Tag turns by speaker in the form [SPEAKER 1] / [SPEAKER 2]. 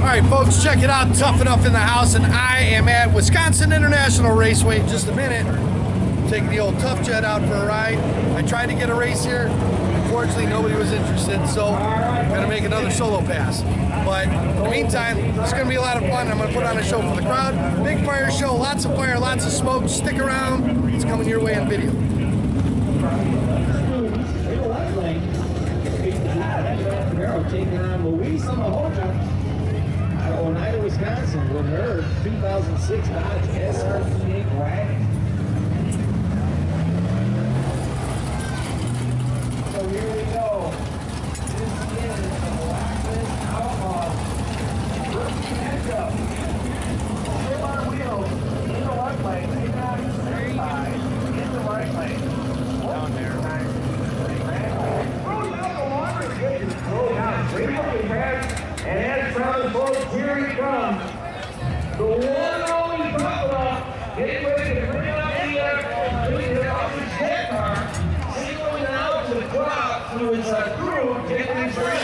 [SPEAKER 1] right, folks, check it out. Tough Enough in the house, and I am at Wisconsin International Raceway. In just a minute, taking the old Tough Jet out for a ride. I tried to get a race here. Unfortunately, nobody was interested, so I'm gonna make another solo pass. But in the meantime, it's gonna be a lot of fun. I'm gonna put on a show for the crowd. Big fire show, lots of fire, lots of smoke. Stick around. It's coming your way on video.
[SPEAKER 2] Taking on Louise Mahoja out of Oneida, Wisconsin, with her 2006 Dodge SR8 wagon. So here we go. This is the Blackman Outlaw. Rookie matchup. Still on wheels in the left lane. They got their side in the right lane. Down there. And as Travis folks, here he comes. The one and only Buffalo, getting ready to bring out the jet car, singling out the crowd through his crew, getting his race.